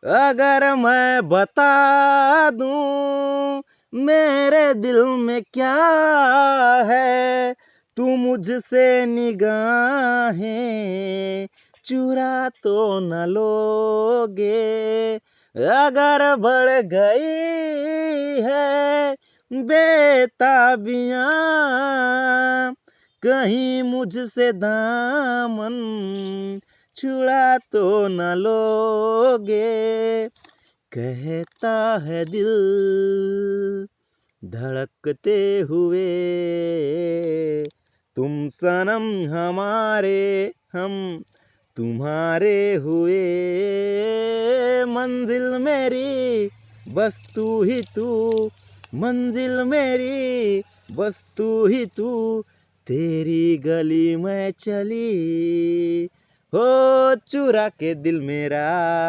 अगर मैं बता दूं मेरे दिल में क्या है, तू मुझसे निगाहें चुरा तो न लोगे। अगर बढ़ गई है बेताबियां, कहीं मुझसे दामन छुड़ा तो न लोगे। कहता है दिल धड़कते हुए, तुम सनम हमारे, हम तुम्हारे हुए। मंजिल मेरी बस तू ही तू, मंजिल मेरी बस तू ही तू, तेरी गली में चली हो चुरा के दिल मेरा।